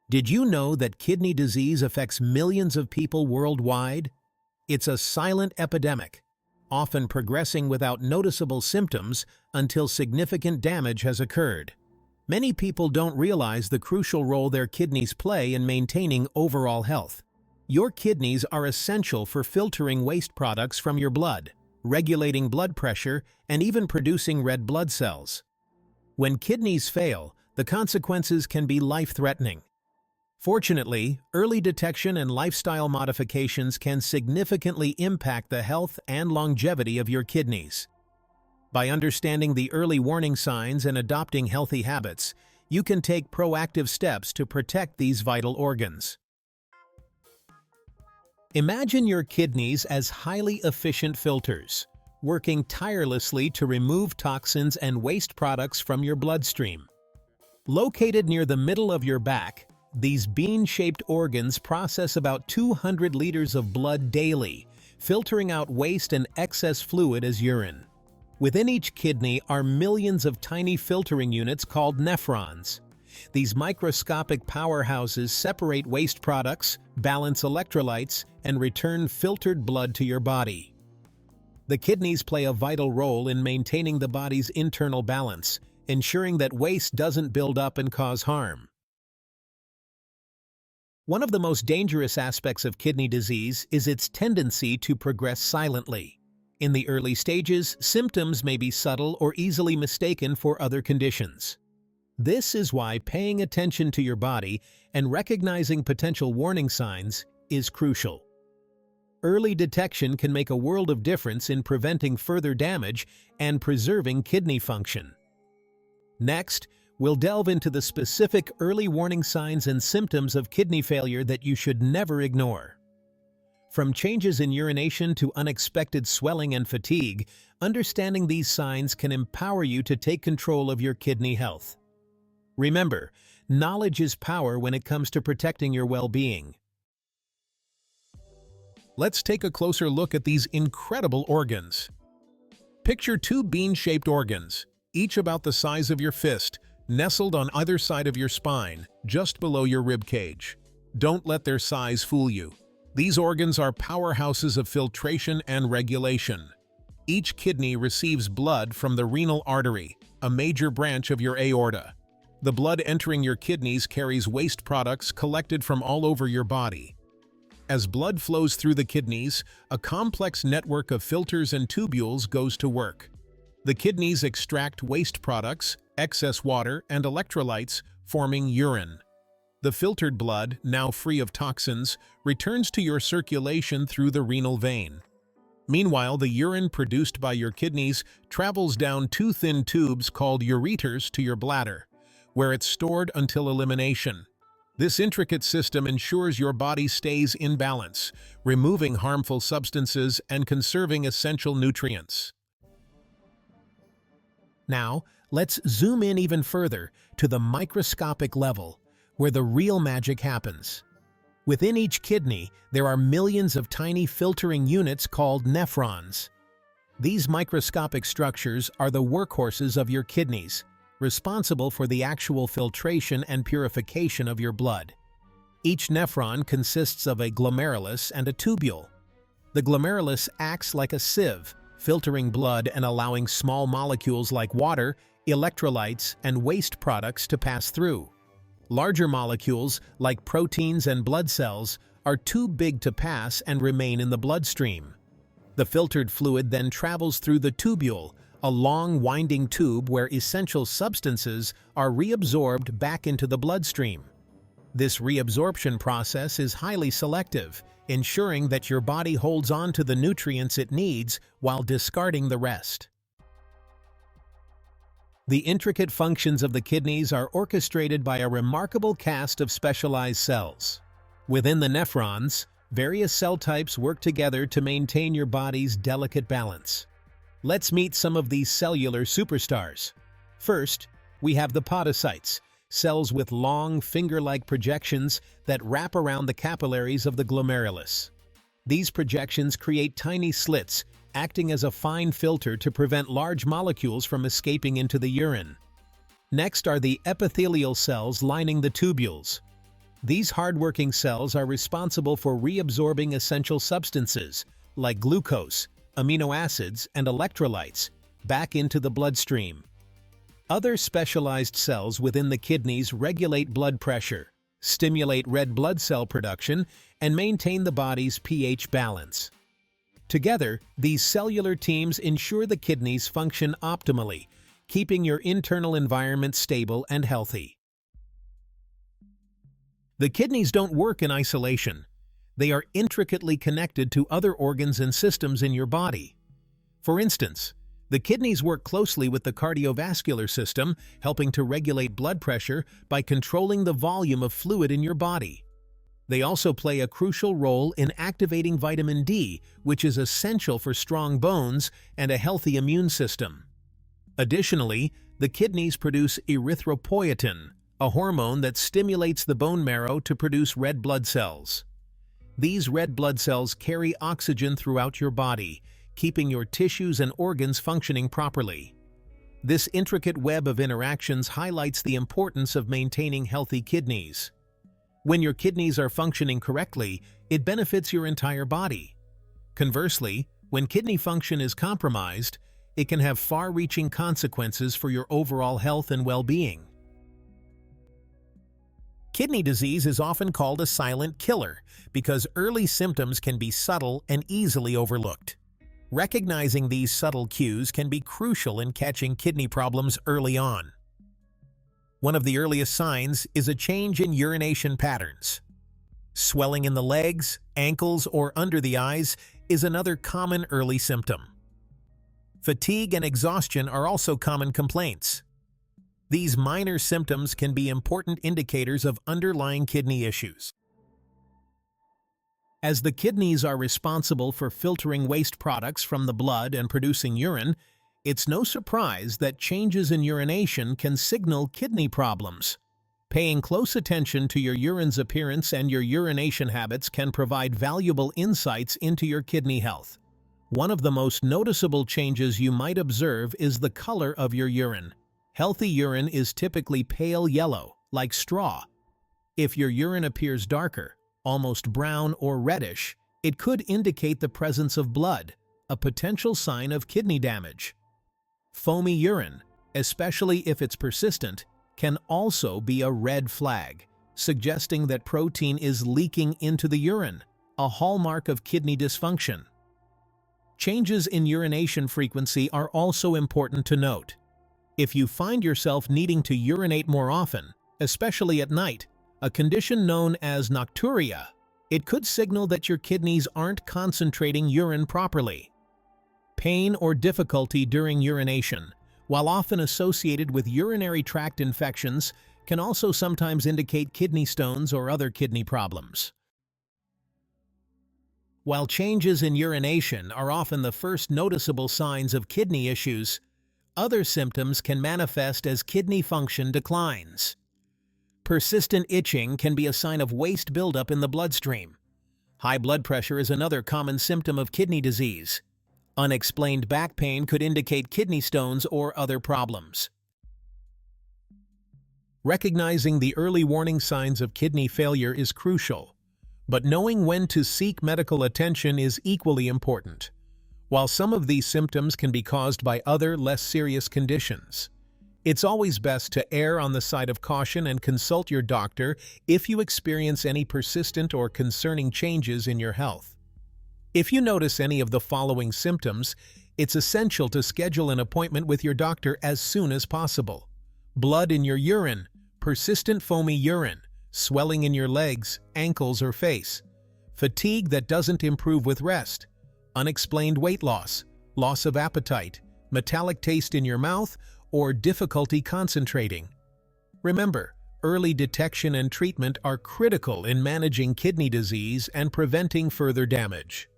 Did you know that kidney disease affects millions of people worldwide? It's a silent epidemic, often progressing without noticeable symptoms until significant damage has occurred. Many people don't realize the crucial role their kidneys play in maintaining overall health. Your kidneys are essential for filtering waste products from your blood, regulating blood pressure, and even producing red blood cells. When kidneys fail, the consequences can be life-threatening. Fortunately, early detection and lifestyle modifications can significantly impact the health and longevity of your kidneys. By understanding the early warning signs and adopting healthy habits, you can take proactive steps to protect these vital organs. Imagine your kidneys as highly efficient filters, working tirelessly to remove toxins and waste products from your bloodstream. Located near the middle of your back, these bean-shaped organs process about 200 liters of blood daily, filtering out waste and excess fluid as urine. Within each kidney are millions of tiny filtering units called nephrons. These microscopic powerhouses separate waste products, balance electrolytes, and return filtered blood to your body. The kidneys play a vital role in maintaining the body's internal balance, ensuring that waste doesn't build up and cause harm. One of the most dangerous aspects of kidney disease is its tendency to progress silently. In the early stages, symptoms may be subtle or easily mistaken for other conditions. This is why paying attention to your body and recognizing potential warning signs is crucial. Early detection can make a world of difference in preventing further damage and preserving kidney function. Next, we'll delve into the specific early warning signs and symptoms of kidney failure that you should never ignore. From changes in urination to unexpected swelling and fatigue, understanding these signs can empower you to take control of your kidney health. Remember, knowledge is power when it comes to protecting your well-being. Let's take a closer look at these incredible organs. Picture two bean-shaped organs, each about the size of your fist, nestled on either side of your spine, just below your rib cage. Don't let their size fool you. These organs are powerhouses of filtration and regulation. Each kidney receives blood from the renal artery, a major branch of your aorta. The blood entering your kidneys carries waste products collected from all over your body. As blood flows through the kidneys, a complex network of filters and tubules goes to work. The kidneys extract waste products, excess water, and electrolytes, forming urine. The filtered blood, now free of toxins, returns to your circulation through the renal vein. Meanwhile, the urine produced by your kidneys travels down two thin tubes called ureters to your bladder, where it's stored until elimination. This intricate system ensures your body stays in balance, removing harmful substances and conserving essential nutrients. Now, let's zoom in even further to the microscopic level, where the real magic happens. Within each kidney, there are millions of tiny filtering units called nephrons. These microscopic structures are the workhorses of your kidneys, responsible for the actual filtration and purification of your blood. Each nephron consists of a glomerulus and a tubule. The glomerulus acts like a sieve, filtering blood and allowing small molecules like water, electrolytes, and waste products to pass through. Larger molecules, like proteins and blood cells, are too big to pass and remain in the bloodstream. The filtered fluid then travels through the tubule, a long winding tube where essential substances are reabsorbed back into the bloodstream. This reabsorption process is highly selective, ensuring that your body holds on to the nutrients it needs while discarding the rest. The intricate functions of the kidneys are orchestrated by a remarkable cast of specialized cells. Within the nephrons, various cell types work together to maintain your body's delicate balance. Let's meet some of these cellular superstars. First, we have the podocytes, cells with long, finger-like projections that wrap around the capillaries of the glomerulus. These projections create tiny slits, acting as a fine filter to prevent large molecules from escaping into the urine. Next are the epithelial cells lining the tubules. These hardworking cells are responsible for reabsorbing essential substances like glucose, amino acids, and electrolytes back into the bloodstream. Other specialized cells within the kidneys regulate blood pressure, stimulate red blood cell production, and maintain the body's pH balance. Together, these cellular teams ensure the kidneys function optimally, keeping your internal environment stable and healthy. The kidneys don't work in isolation. They are intricately connected to other organs and systems in your body. For instance, the kidneys work closely with the cardiovascular system, helping to regulate blood pressure by controlling the volume of fluid in your body. They also play a crucial role in activating vitamin D, which is essential for strong bones and a healthy immune system. Additionally, the kidneys produce erythropoietin, a hormone that stimulates the bone marrow to produce red blood cells. These red blood cells carry oxygen throughout your body, keeping your tissues and organs functioning properly. This intricate web of interactions highlights the importance of maintaining healthy kidneys. When your kidneys are functioning correctly, it benefits your entire body. Conversely, when kidney function is compromised, it can have far-reaching consequences for your overall health and well-being. Kidney disease is often called a silent killer because early symptoms can be subtle and easily overlooked. Recognizing these subtle cues can be crucial in catching kidney problems early on. One of the earliest signs is a change in urination patterns. Swelling in the legs, ankles, or under the eyes is another common early symptom. Fatigue and exhaustion are also common complaints. These minor symptoms can be important indicators of underlying kidney issues. As the kidneys are responsible for filtering waste products from the blood and producing urine, it's no surprise that changes in urination can signal kidney problems. Paying close attention to your urine's appearance and your urination habits can provide valuable insights into your kidney health. One of the most noticeable changes you might observe is the color of your urine. Healthy urine is typically pale yellow, like straw. If your urine appears darker, almost brown or reddish, it could indicate the presence of blood, a potential sign of kidney damage. Foamy urine, especially if it's persistent, can also be a red flag, suggesting that protein is leaking into the urine, a hallmark of kidney dysfunction. Changes in urination frequency are also important to note. If you find yourself needing to urinate more often, especially at night, a condition known as nocturia, it could signal that your kidneys aren't concentrating urine properly. Pain or difficulty during urination, while often associated with urinary tract infections, can also sometimes indicate kidney stones or other kidney problems. While changes in urination are often the first noticeable signs of kidney issues, other symptoms can manifest as kidney function declines. Persistent itching can be a sign of waste buildup in the bloodstream. High blood pressure is another common symptom of kidney disease. Unexplained back pain could indicate kidney stones or other problems. Recognizing the early warning signs of kidney failure is crucial, but knowing when to seek medical attention is equally important. While some of these symptoms can be caused by other, less serious conditions, it's always best to err on the side of caution and consult your doctor if you experience any persistent or concerning changes in your health. If you notice any of the following symptoms, it's essential to schedule an appointment with your doctor as soon as possible. Blood in your urine, persistent foamy urine, swelling in your legs, ankles, or face, fatigue that doesn't improve with rest, unexplained weight loss, loss of appetite, metallic taste in your mouth, or difficulty concentrating. Remember, early detection and treatment are critical in managing kidney disease and preventing further damage.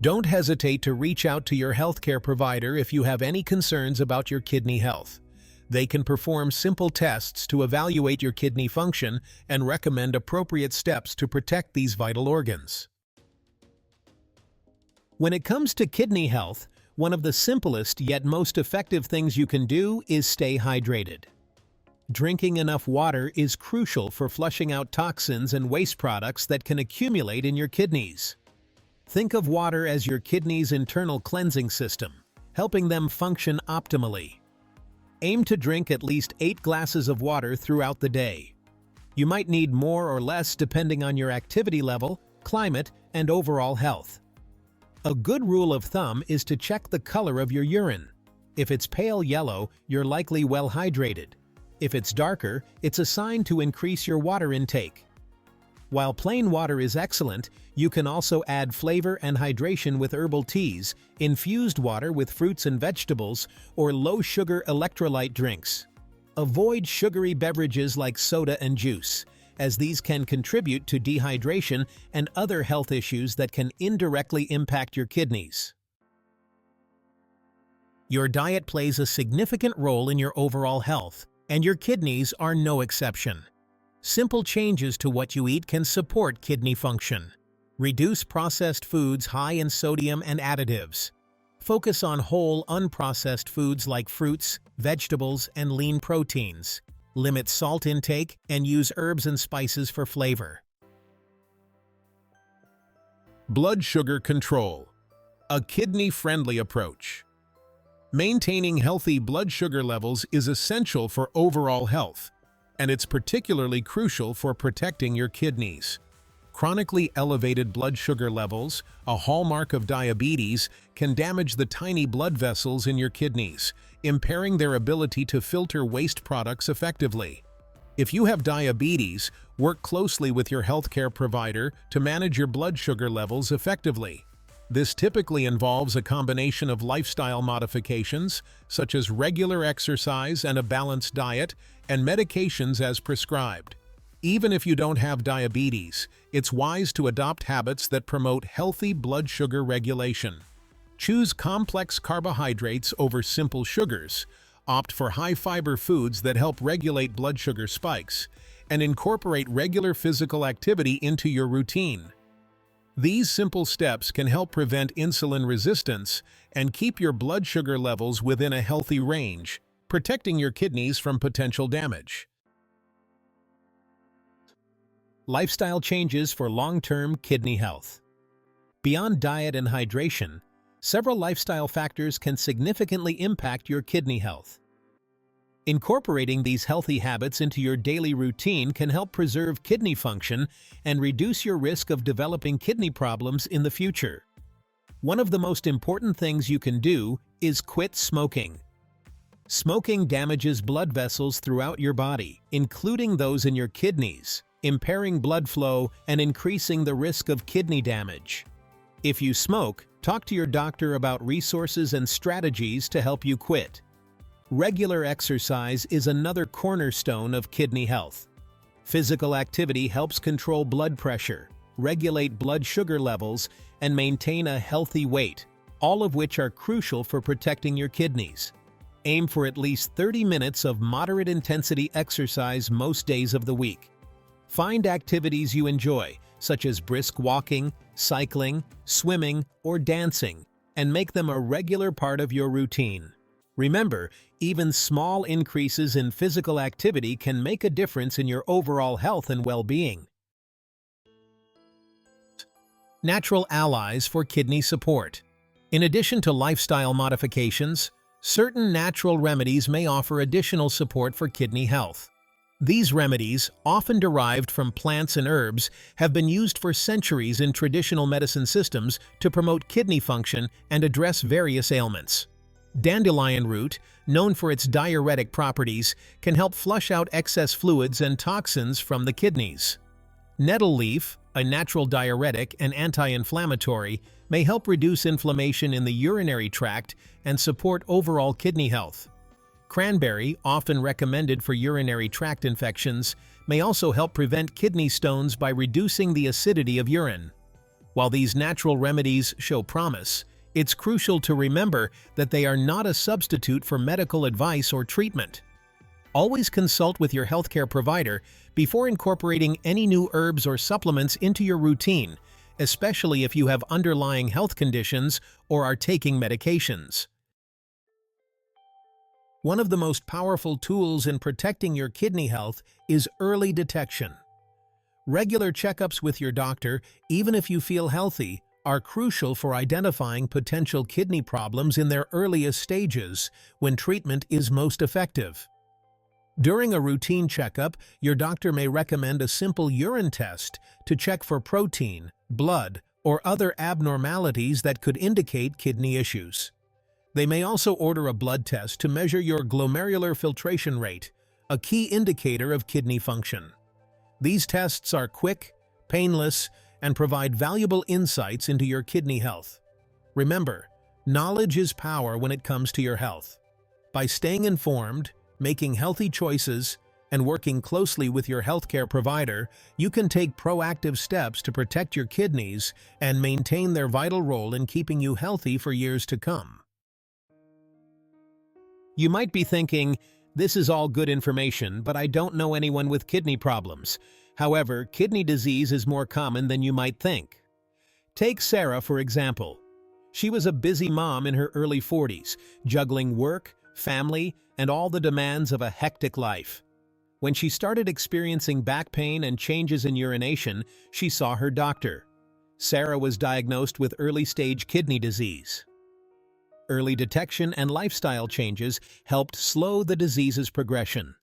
Don't hesitate to reach out to your healthcare provider if you have any concerns about your kidney health. They can perform simple tests to evaluate your kidney function and recommend appropriate steps to protect these vital organs. When it comes to kidney health, one of the simplest yet most effective things you can do is stay hydrated. Drinking enough water is crucial for flushing out toxins and waste products that can accumulate in your kidneys. Think of water as your kidney's internal cleansing system, helping them function optimally. Aim to drink at least 8 glasses of water throughout the day. You might need more or less depending on your activity level, climate, and overall health. A good rule of thumb is to check the color of your urine. If it's pale yellow, you're likely well hydrated. If it's darker, it's a sign to increase your water intake. While plain water is excellent, you can also add flavor and hydration with herbal teas, infused water with fruits and vegetables, or low-sugar electrolyte drinks. Avoid sugary beverages like soda and juice, as these can contribute to dehydration and other health issues that can indirectly impact your kidneys. Your diet plays a significant role in your overall health, and your kidneys are no exception. Simple changes to what you eat can support kidney function. Reduce processed foods high in sodium and additives. Focus on whole, unprocessed foods like fruits, vegetables, and lean proteins. Limit salt intake and use herbs and spices for flavor. Blood sugar control. A kidney-friendly approach. Maintaining healthy blood sugar levels is essential for overall health, and it's particularly crucial for protecting your kidneys. Chronically elevated blood sugar levels, a hallmark of diabetes, can damage the tiny blood vessels in your kidneys, impairing their ability to filter waste products effectively. If you have diabetes, work closely with your healthcare provider to manage your blood sugar levels effectively. This typically involves a combination of lifestyle modifications, such as regular exercise and a balanced diet, and medications as prescribed. Even if you don't have diabetes, it's wise to adopt habits that promote healthy blood sugar regulation. Choose complex carbohydrates over simple sugars, opt for high-fiber foods that help regulate blood sugar spikes, and incorporate regular physical activity into your routine. These simple steps can help prevent insulin resistance and keep your blood sugar levels within a healthy range, protecting your kidneys from potential damage. Lifestyle changes for long-term kidney health. Beyond diet and hydration, several lifestyle factors can significantly impact your kidney health. Incorporating these healthy habits into your daily routine can help preserve kidney function and reduce your risk of developing kidney problems in the future. One of the most important things you can do is quit smoking. Smoking damages blood vessels throughout your body, including those in your kidneys, impairing blood flow and increasing the risk of kidney damage. If you smoke, talk to your doctor about resources and strategies to help you quit. Regular exercise is another cornerstone of kidney health. Physical activity helps control blood pressure, regulate blood sugar levels, and maintain a healthy weight, all of which are crucial for protecting your kidneys. Aim for at least 30 minutes of moderate-intensity exercise most days of the week. Find activities you enjoy, such as brisk walking, cycling, swimming, or dancing, and make them a regular part of your routine. Remember, even small increases in physical activity can make a difference in your overall health and well-being. Natural allies for kidney support. In addition to lifestyle modifications, certain natural remedies may offer additional support for kidney health. These remedies, often derived from plants and herbs, have been used for centuries in traditional medicine systems to promote kidney function and address various ailments. Dandelion root, known for its diuretic properties, can help flush out excess fluids and toxins from the kidneys. Nettle leaf, a natural diuretic and anti-inflammatory, may help reduce inflammation in the urinary tract and support overall kidney health. Cranberry, often recommended for urinary tract infections, may also help prevent kidney stones by reducing the acidity of urine. While these natural remedies show promise, it's crucial to remember that they are not a substitute for medical advice or treatment. Always consult with your healthcare provider before incorporating any new herbs or supplements into your routine, especially if you have underlying health conditions or are taking medications. One of the most powerful tools in protecting your kidney health is early detection. Regular checkups with your doctor, even if you feel healthy, are crucial for identifying potential kidney problems in their earliest stages when treatment is most effective. During a routine checkup, your doctor may recommend a simple urine test to check for protein, blood, or other abnormalities that could indicate kidney issues. They may also order a blood test to measure your glomerular filtration rate, a key indicator of kidney function. These tests are quick, painless, and provide valuable insights into your kidney health. Remember, knowledge is power when it comes to your health. By staying informed, making healthy choices, and working closely with your healthcare provider, you can take proactive steps to protect your kidneys and maintain their vital role in keeping you healthy for years to come. You might be thinking, this is all good information, but I don't know anyone with kidney problems. However, kidney disease is more common than you might think. Take Sarah, for example. She was a busy mom in her early 40s, juggling work, family, and all the demands of a hectic life. When she started experiencing back pain and changes in urination, she saw her doctor. Sarah was diagnosed with early-stage kidney disease. Early detection and lifestyle changes helped slow the disease's progression.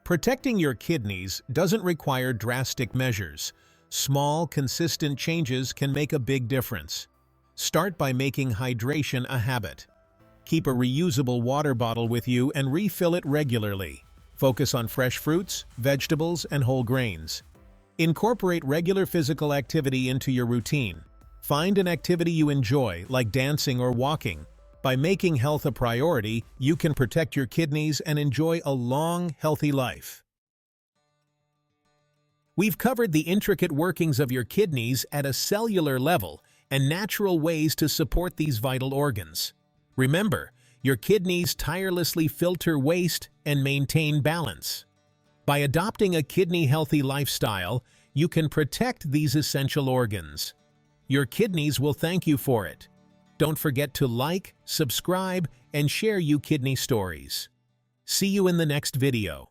Protecting your kidneys doesn't require drastic measures. Small, consistent changes can make a big difference. Start by making hydration a habit. Keep a reusable water bottle with you and refill it regularly. Focus on fresh fruits, vegetables, and whole grains. Incorporate regular physical activity into your routine. Find an activity you enjoy, like dancing or walking. By making health a priority, you can protect your kidneys and enjoy a long, healthy life. We've covered the intricate workings of your kidneys at a cellular level and natural ways to support these vital organs. Remember, your kidneys tirelessly filter waste and maintain balance. By adopting a kidney-healthy lifestyle, you can protect these essential organs. Your kidneys will thank you for it. Don't forget to like, subscribe, and share You Kidney Stories. See you in the next video.